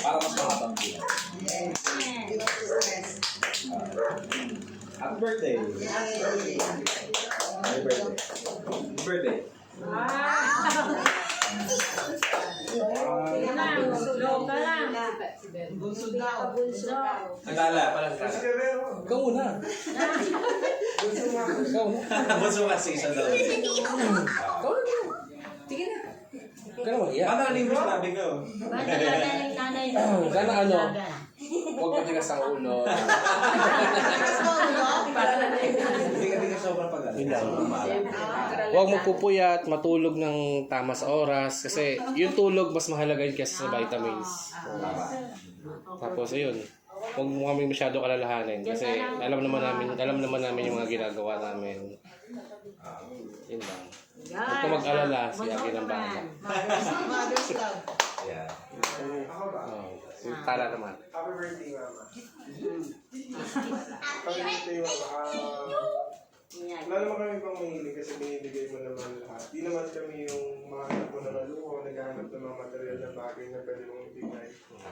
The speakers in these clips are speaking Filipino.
Para mas mahabang bilang. Happy birthday! Happy birthday! Happy birthday! Nagala pala sa Ikaw muna. Ikaw muna. Bunso ka sa isang dalawa. Ikaw na. Sige na. Huwag ka na mahiya. Ano ang English nabi ko? Sana ano, huwag matigas ang ulo. Hindi ka sobrang pag-alas. Huwag magpupuyat, matulog ng tama sa oras. Kasi yung tulog mas mahalaga yun kaysa sa vitamins. Tapos ayun, huwag mo kami masyado kalalahanin. Kasi alam naman namin yung mga ginagawa namin. Yun lang. Huwag ka mag-alala, si Aki ng bahala. Mother's love. Yeah. Si Tala naman. Happy birthday, Mama. Happy birthday, Mama. Wala naman kami pang mahilig kasi binibigay mo naman lahat. Di naman kami yung mga anak mo na maluho, naghahanap ng mga material na bagay na pwede mong ibigay.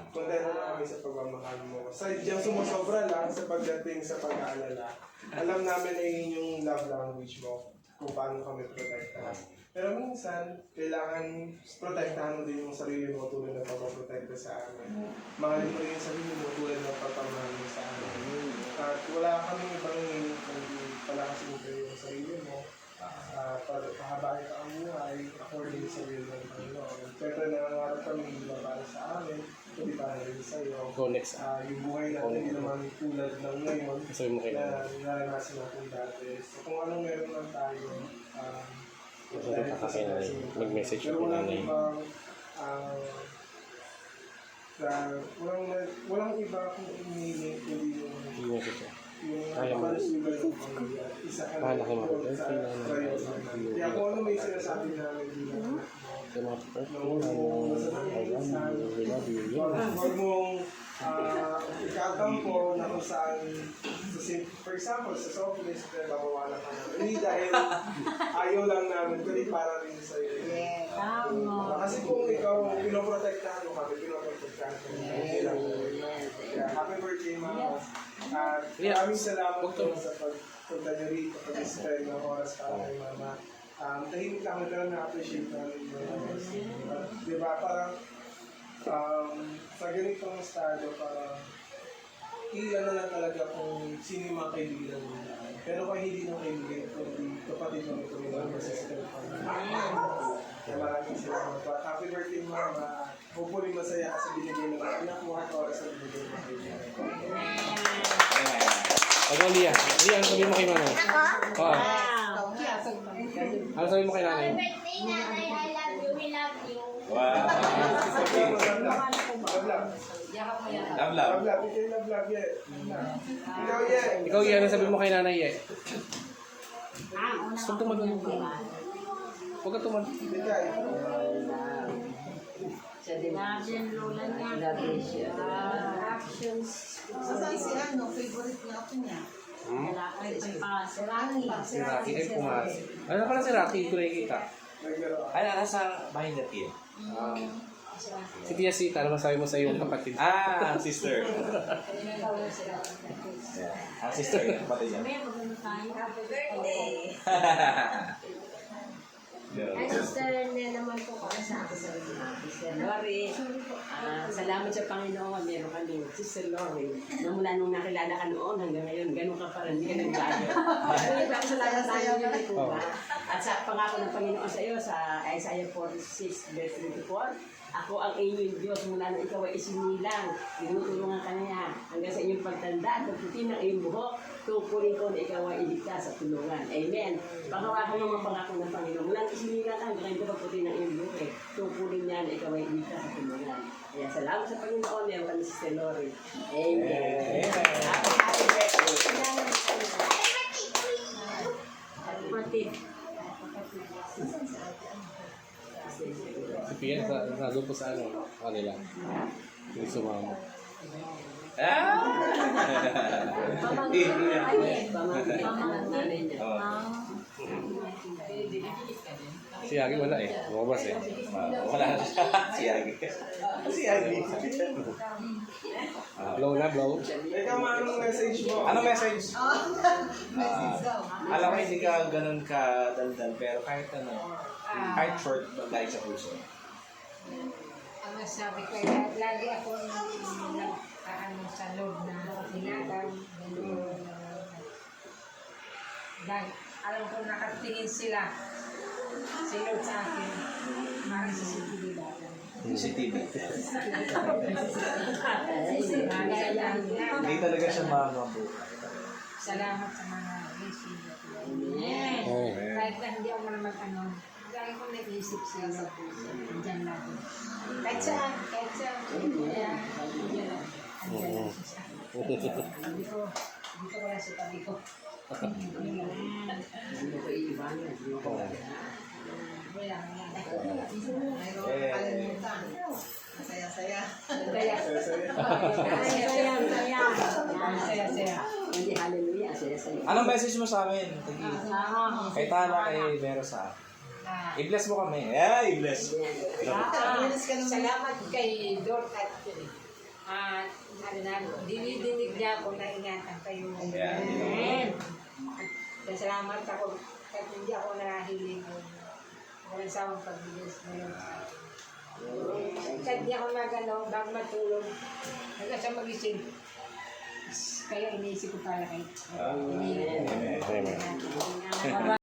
Kontento na kami sa pagmamahal mo. Sadyang sumusobra lang sa pagdating sa pag-aalala. Alam namin ay yung love language mo kung paano kami protektahan. Pero minsan, kailangan protektahan mo din yung sarili mo tulad ng pagpaprotekta sa amin. Mahalin mo rin yung sarili mo tulad ng pagpamahal mo sa amin. At wala kaming ibang kundi palakasin mo yung sarili mo. Pahabain ka ang buhay according sa will ng Panginoon. Siyempre nangangarap kami hindi para sa amin, kundi para rin sa iyo. Go next. Yung buhay natin hindi naman tulad ng ngayon Sabi mo kayo. na naranasan natin dati. So kung anong meron lang tayo, Sabi pa kasi na mag-message pero ako walang nanay. ibang walang iba kung iniinig kundi yung Message siya. kaya mo isa ka Bahala kayo lang mag-birthday. sa priority. Kaya kung ano may sinasabi namin bilang Sa mga huwag mong ikatampo na kung saan, for example, sa softness, babawalan ka namin. Hindi dahil ayaw lang namin, kundi para rin sa iyo. Kasi kung ikaw, pinoprotektahan mo kami, pinoprotektahan mo kami. Kaya happy birthday, Mama. At maraming salamat po sa pagpunta niyo rito, pag-spend ng oras para kay Mama. Tahimik lang pero na-appreciate namin mo. Diba, parang sa ganitong estado, parang ilan na lang talaga kung sino yung mga kaibigan mo. Pero kung hindi nung kaibigan, kundi kapatid mo ito yung mga sister ko. Kaya maraming salamat po. Happy birthday, Mama. Hopefully masaya ka sa binigay ng anak mo at oras sa binigay ng kaibigan. Ano, Lia? Lia, ano sabihin mo kay nanay? Oo. Ano sabihin mo kay nanay? Happy birthday, Nanay. I love you. We love you. Wow! Love, love. Love, ikaw yung love, yeah. Ikaw, yeah. Ikaw, Lia, ano sabihin mo kay nanay, eh? Huwag tumalun. Huwag ka tumalun. Ikaw. Saan si ano, favorite niya ako niya? Si Rocky ay pumas. Ano pala si Rocky? Hindi ko nakikita. Ay, nasa bahay na tiyan. Si Tia Sita, ano masabi mo sa iyong kapatid? Sister. Sister, kapatid niya. Happy birthday. Ay, sister na naman po ako sa akin sa Sister Lori. Salamat sa Panginoon. Meron kami Sister Lori. Na mula nung nakilala ka noon hanggang ngayon, ganun ka pa rin. Hindi ka nagbago. Salamat tayo yun po ba? At sa pangako ng Panginoon sa iyo, sa Isaiah 46, verse 24, ako ang inyong Diyos mula nung ikaw ay isinilang. Tinutulungan ka niya hanggang sa inyong pagtanda at pagputi ng iyong buhok. Tukurin ko na ikaw ay iligtas sa tulungan. Amen. Pangako ng mga pangako ng Panginoon. Mula nung isinilang ka hanggang ito pagputi ng iyong buhok. Tukurin niya na ikaw ay iligtas sa tulungan. Kaya salamat sa Panginoon. Meron kami si Sister Lori. Amen. Happy birthday. Happy birthday. Si Pia, nado po sa ano? Kanila. Hindi sumama. Pamangkin. Pamangkin. Pamangkin. Si Yagi wala eh. Lumabas eh. Wala na siya. Si Yagi. Si Yagi. Blow na, blow. Ikaw, anong message mo? Ano message? Ikaw. Alam ko hindi ka ganun ka daldal, pero kahit ano, kahit short, galing sa puso. Ang masabi ko, lagi ako nagkaano sa loob na hinagang. Dahil alam ko nakatingin sila. Sinod sa akin. Parang sa sibilidad. Si TV. Hindi Kaya talaga siya makabuhay. salamat sa mga blessing. Oh. Kahit na hindi ako naman ano, lagi ko naisip sila sa puso. Diyan natin. Kahit saan. Kaya, andyan lang. Andyan lang siya. Hindi ko wala sa tabi ko. Wala. Mayroon kalimutan. Masaya-saya. Kaya, saya. Hindi, hallelujah. Saya-saya. Anong message mo sa amin? Tagi. Kay Tana, kay Verosa. I-bless mo kami. I-bless. Salamat kay Dort at dinidinig niya ako na ingatan kayo. Yeah. Kaya salamat ako kahit hindi ako nahiling. Walang sawang pagbigay ngayon. Kahit hindi ako bago matulog, hanggang sa magising. Kaya iniisip ko pala kayo. Amen. Amen. Amen.